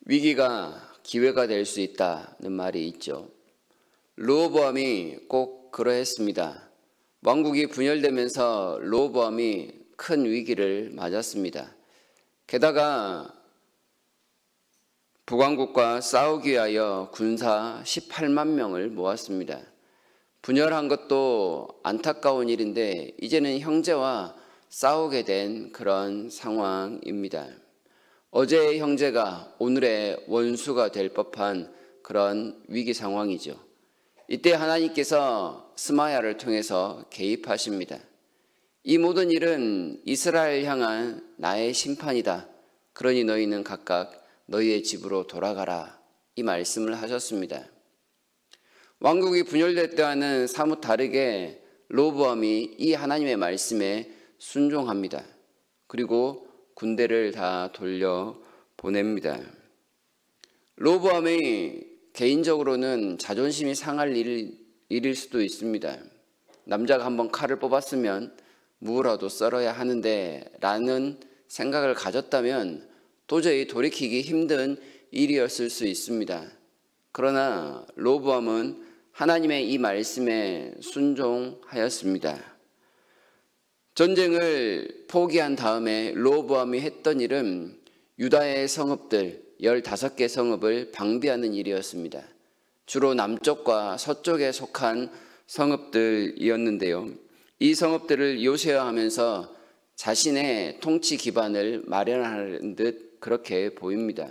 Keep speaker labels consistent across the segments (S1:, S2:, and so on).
S1: 위기가 기회가 될 수 있다는 말이 있죠. 르호보암이 꼭 그러했습니다. 왕국이 분열되면서 르호보암이 큰 위기를 맞았습니다. 게다가 북왕국과 싸우기 위하여 군사 18만 명을 모았습니다. 분열한 것도 안타까운 일인데 이제는 형제와 싸우게 된 그런 상황입니다. 어제의 형제가 오늘의 원수가 될 법한 그런 위기 상황이죠. 이때 하나님께서 스마야를 통해서 개입하십니다. 이 모든 일은 이스라엘 향한 나의 심판이다. 그러니 너희는 각각 너희의 집으로 돌아가라. 이 말씀을 하셨습니다. 왕국이 분열될 때와는 사뭇 다르게 르호보암이 이 하나님의 말씀에 순종합니다. 그리고 군대를 다 돌려 보냅니다. 르호보암이 개인적으로는 자존심이 상할 일일 수도 있습니다. 남자가 한번 칼을 뽑았으면 무라도 썰어야 하는데 라는 생각을 가졌다면 도저히 돌이키기 힘든 일이었을 수 있습니다. 그러나 르호보암은 하나님의 이 말씀에 순종하였습니다. 전쟁을 포기한 다음에 르호보암이 했던 일은 유다의 성읍들 15개 성읍을 방비하는 일이었습니다. 주로 남쪽과 서쪽에 속한 성읍들이었는데요. 이 성읍들을 요새화하면서 자신의 통치 기반을 마련하는 듯 그렇게 보입니다.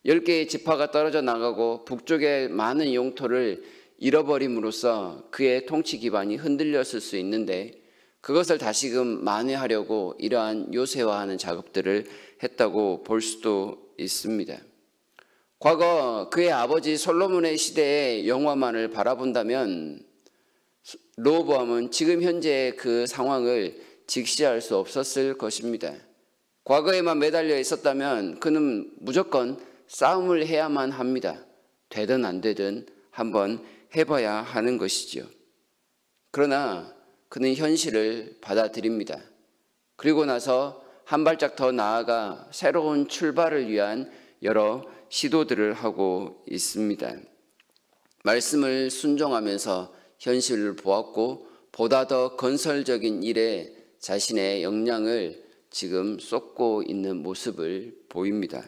S1: 10개의 지파가 떨어져 나가고 북쪽의 많은 영토를 잃어버림으로써 그의 통치 기반이 흔들렸을 수 있는데 그것을 다시금 만회하려고 이러한 요새화하는 작업들을 했다고 볼 수도 있습니다. 과거 그의 아버지 솔로몬의 시대의 영화만을 바라본다면 르호보암은 지금 현재의 그 상황을 직시할 수 없었을 것입니다. 과거에만 매달려 있었다면 그는 무조건 싸움을 해야만 합니다. 되든 안 되든 한번 해봐야 하는 것이죠. 그러나 그는 현실을 받아들입니다. 그리고 나서 한 발짝 더 나아가 새로운 출발을 위한 여러 시도들을 하고 있습니다. 말씀을 순종하면서 현실을 보았고 보다 더 건설적인 일에 자신의 역량을 지금 쏟고 있는 모습을 보입니다.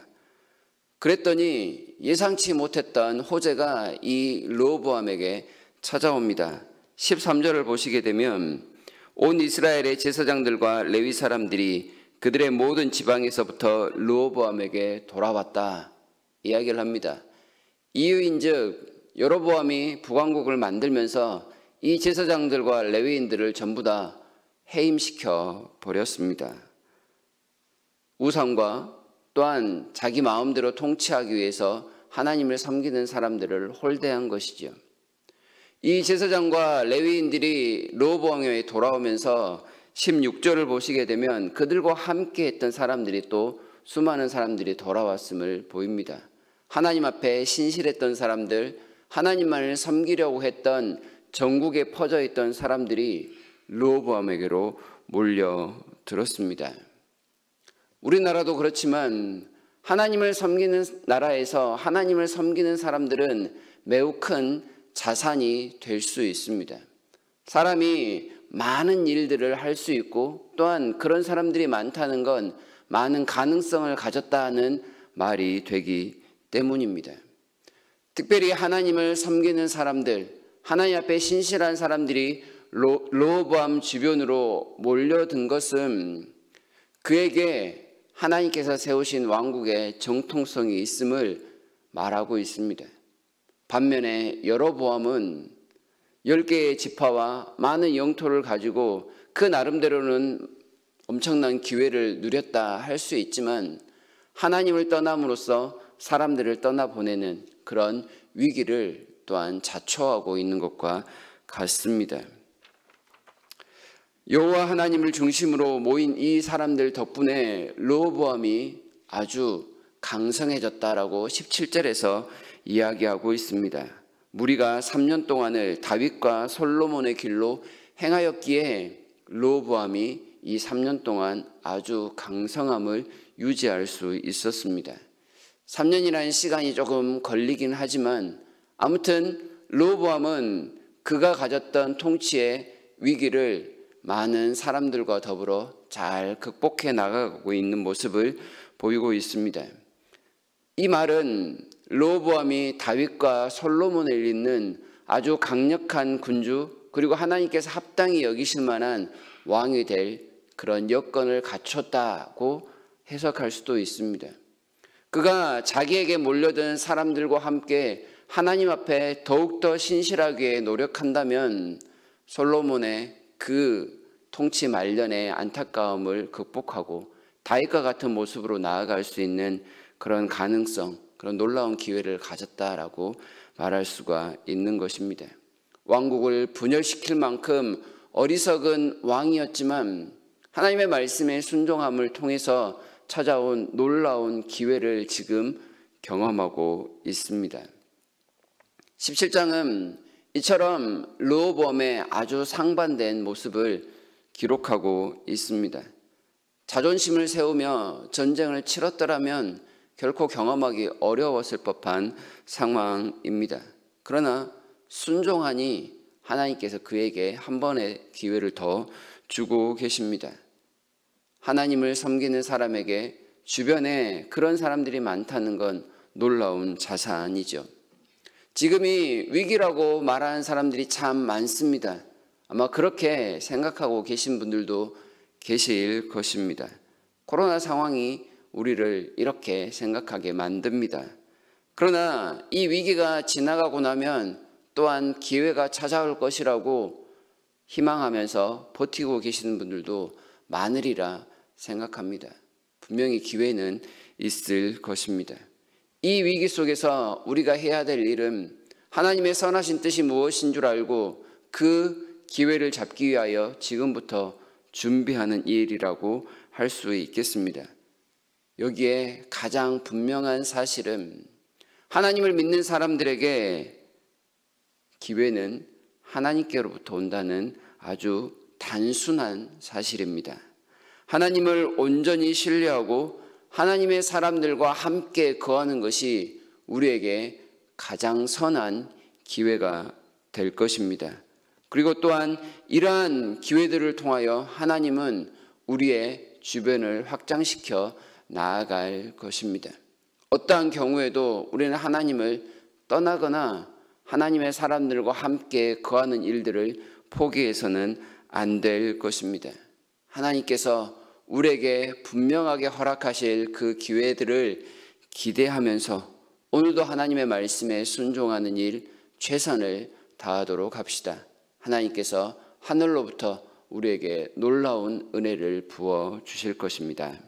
S1: 그랬더니 예상치 못했던 호재가 이 르호보암에게 찾아옵니다. 13절을 보시게 되면 온 이스라엘의 제사장들과 레위 사람들이 그들의 모든 지방에서부터 르호보암에게 돌아왔다 이야기를 합니다. 이유인즉 여로보암이 북왕국을 만들면서 이 제사장들과 레위인들을 전부 다 해임시켜 버렸습니다. 우상과 또한 자기 마음대로 통치하기 위해서 하나님을 섬기는 사람들을 홀대한 것이죠. 이 제사장과 레위인들이 르호보암에 돌아오면서 16절을 보시게 되면 그들과 함께 했던 사람들이 또 수많은 사람들이 돌아왔음을 보입니다. 하나님 앞에 신실했던 사람들, 하나님만을 섬기려고 했던 전국에 퍼져 있던 사람들이 르호보암에게로 몰려들었습니다. 우리나라도 그렇지만 하나님을 섬기는 나라에서 하나님을 섬기는 사람들은 매우 큰 자산이 될 수 있습니다. 사람이 많은 일들을 할 수 있고 또한 그런 사람들이 많다는 건 많은 가능성을 가졌다는 말이 되기 때문입니다. 특별히 하나님을 섬기는 사람들, 하나님 앞에 신실한 사람들이 르호보암 주변으로 몰려든 것은 그에게 하나님께서 세우신 왕국의 정통성이 있음을 말하고 있습니다. 반면에 여로보암은 10개의 지파와 많은 영토를 가지고 그 나름대로는 엄청난 기회를 누렸다 할 수 있지만 하나님을 떠남으로써 사람들을 떠나보내는 그런 위기를 또한 자초하고 있는 것과 같습니다. 여호와 하나님을 중심으로 모인 이 사람들 덕분에 르호보암이 아주 강성해졌다라고 17절에서 이야기하고 있습니다. 무리가 3년 동안을 다윗과 솔로몬의 길로 행하였기에 르호보암이 이 3년 동안 아주 강성함을 유지할 수 있었습니다. 3년이라는 시간이 조금 걸리긴 하지만 아무튼 르호보암은 그가 가졌던 통치의 위기를 많은 사람들과 더불어 잘 극복해 나가고 있는 모습을 보이고 있습니다. 이 말은 르호보암이 다윗과 솔로몬을 잇는 아주 강력한 군주, 그리고 하나님께서 합당히 여기실 만한 왕이 될 그런 여건을 갖췄다고 해석할 수도 있습니다. 그가 자기에게 몰려든 사람들과 함께 하나님 앞에 더욱더 신실하게 노력한다면 솔로몬의 그 통치 말년의 안타까움을 극복하고 다윗과 같은 모습으로 나아갈 수 있는 그런 가능성, 그런 놀라운 기회를 가졌다라고 말할 수가 있는 것입니다. 왕국을 분열시킬 만큼 어리석은 왕이었지만 하나님의 말씀에 순종함을 통해서 찾아온 놀라운 기회를 지금 경험하고 있습니다. 17장은 이처럼 르호보암의 아주 상반된 모습을 기록하고 있습니다. 자존심을 세우며 전쟁을 치렀더라면 결코 경험하기 어려웠을 법한 상황입니다. 그러나 순종하니 하나님께서 그에게 한 번의 기회를 더 주고 계십니다. 하나님을 섬기는 사람에게 주변에 그런 사람들이 많다는 건 놀라운 자산이죠. 지금이 위기라고 말하는 사람들이 참 많습니다. 아마 그렇게 생각하고 계신 분들도 계실 것입니다. 코로나 상황이 우리를 이렇게 생각하게 만듭니다. 그러나 이 위기가 지나가고 나면 또한 기회가 찾아올 것이라고 희망하면서 버티고 계시는 분들도 많으리라 생각합니다. 분명히 기회는 있을 것입니다. 이 위기 속에서 우리가 해야 될 일은 하나님의 선하신 뜻이 무엇인 줄 알고 그 기회를 잡기 위하여 지금부터 준비하는 일이라고 할 수 있겠습니다. 여기에 가장 분명한 사실은 하나님을 믿는 사람들에게 기회는 하나님께로부터 온다는 아주 단순한 사실입니다. 하나님을 온전히 신뢰하고 하나님의 사람들과 함께 거하는 것이 우리에게 가장 선한 기회가 될 것입니다. 그리고 또한 이러한 기회들을 통하여 하나님은 우리의 주변을 확장시켜 나아갈 것입니다. 어떠한 경우에도 우리는 하나님을 떠나거나 하나님의 사람들과 함께 거하는 일들을 포기해서는 안 될 것입니다. 하나님께서 우리에게 분명하게 허락하실 그 기회들을 기대하면서 오늘도 하나님의 말씀에 순종하는 일 최선을 다하도록 합시다. 하나님께서 하늘로부터 우리에게 놀라운 은혜를 부어 주실 것입니다.